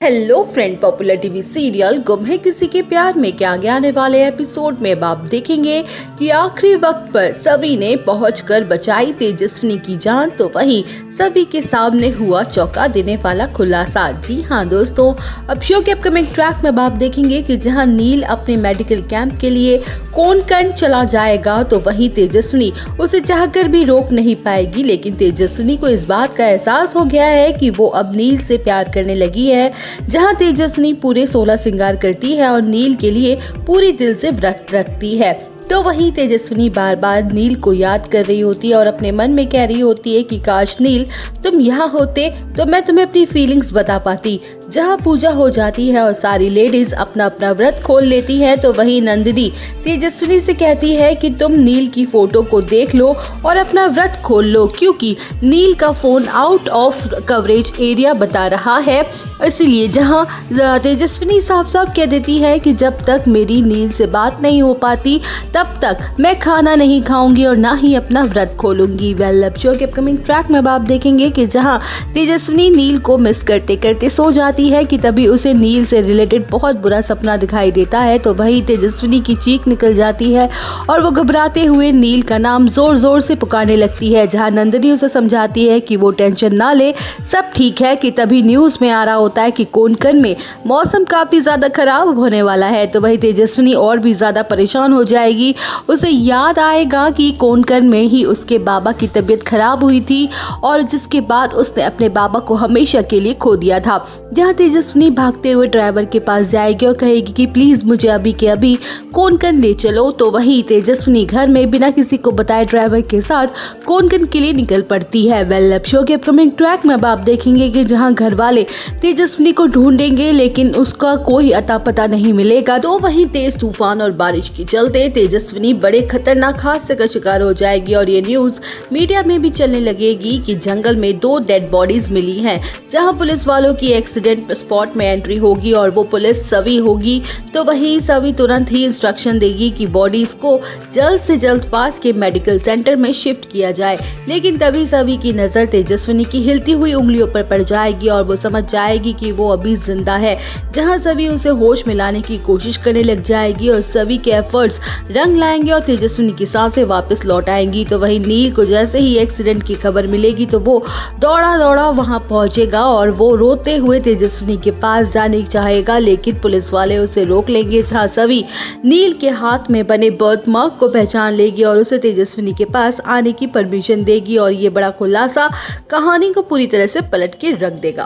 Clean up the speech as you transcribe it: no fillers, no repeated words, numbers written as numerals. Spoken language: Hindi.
Hello friend, popular TV serial गुम है किसी के प्यार में के आगे आने वाले एपिसोड में आप देखेंगे कि आखिरी वक्त पर सभी ने पहुंचकर बचाई तेजस्विनी की जान, तो वहीं सभी के सामने हुआ चौंका देने वाला खुलासा। जी हाँ दोस्तों, अब शो के अपकमिंग ट्रैक में आप देखेंगे कि जहां नील अपने मेडिकल कैंप के लिए कोंकण चला जाएगा, तो वहीं तेजस्विनी उसे चाहकर भी रोक नहीं पाएगी। लेकिन तेजस्विनी को इस बात का एहसास हो गया है कि वो अब नील से प्यार करने लगी है। जहां तेजस्विनी पूरे 16 श्रृंगार करती है और नील के लिए पूरी दिल से व्रत रखती है, तो वहीं तेजस्विनी बार बार नील को याद कर रही होती है और अपने मन में कह रही होती है कि काश नील तुम यहाँ होते तो मैं तुम्हें अपनी फीलिंग्स बता पाती। जहाँ पूजा हो जाती है और सारी लेडीज अपना अपना व्रत खोल लेती हैं, तो वहीं नंदिनी तेजस्विनी से कहती है कि तुम नील की फोटो को देख लो और अपना व्रत खोल लो, क्योंकि नील का phone out of coverage area बता रहा है। इसीलिए जहाँ तेजस्विनी साफ साफ कह देती है कि जब तक मेरी नील से बात नहीं हो पाती तब तक मैं खाना नहीं खाऊंगी और ना ही अपना व्रत खोलूंगी। वेल, शो के अपकमिंग ट्रैक में आप देखेंगे कि जहां तेजस्विनी नील को मिस करते करते सो जाती है कि तभी उसे नील से रिलेटेड बहुत बुरा सपना दिखाई देता है, तो वही तेजस्विनी की चीख निकल जाती है और वो घबराते हुए नील का नाम जोर जोर से पुकारने लगती है। जहाँ नंदिनी उसे समझाती है कि वो टेंशन ना ले, सब ठीक है, कि तभी न्यूज में आ रहा होता है कि कोंकण में मौसम काफी ज्यादा खराब होने वाला है, तो वही तेजस्विनी और भी ज्यादा परेशान हो जाएगी। उसे याद आएगा कि कोंकण में ही उसके बाबा की तबीयत खराब हुई थी और जिसके बाद उसने अपने बाबा को हमेशा के लिए खो दिया था। जहां तेजस्विनी भागते हुए ड्राइवर के पास जाएगी और कहेगी कि प्लीज मुझे अभी के अभी कोंकण ले चलो, तो वही तेजस्विनी घर में बिना किसी को बताए ड्राइवर के साथ कोंकण के लिए निकल पड़ती है। वेल, शो के अपकमिंग ट्रैक में आप देखेंगे कि जहां घर वाले तेजस्विनी को ढूंढेंगे लेकिन उसका कोई अता पता नहीं मिलेगा, तो वहीं तेज तूफान और बारिश के चलते तेजस्विनी बड़े खतरनाक हादसे का शिकार हो जाएगी और ये न्यूज मीडिया में भी चलने लगेगी कि जंगल में 2 डेड बॉडीज मिली हैं। जहां पुलिस वालों की एक्सीडेंट स्पॉट में एंट्री होगी और वो पुलिस सभी होगी, तो वहीं सभी तुरंत ही इंस्ट्रक्शन देगी कि बॉडीज को जल्द से जल्द पास के मेडिकल सेंटर में शिफ्ट किया जाए। लेकिन तभी सभी की नजर तेजस्विनी की हिलती हुई उंगलियों पर पड़ जाएगी और वो समझ जाएगी कि वो अभी जिंदा है। जहां सभी उसे होश में लाने की कोशिश करने लग जाएगी और सभी के एफर्ट्स रंग लाएंगे और तेजस्विनी की सांसें वापस लौट आएंगी। तो वहीं नील को जैसे ही एक्सीडेंट की खबर मिलेगी तो वो दौड़ा दौड़ा वहां पहुंचेगा और वो रोते हुए तेजस्विनी के पास जाने चाहेगा, लेकिन पुलिस वाले उसे रोक लेंगे। जहां सभी नील के हाथ में बने बर्थ मार्क को पहचान लेगी और उसे तेजस्विनी के पास आने की परमिशन देगी और ये बड़ा खुलासा कहानी को पूरी तरह से पलट के रख देगा।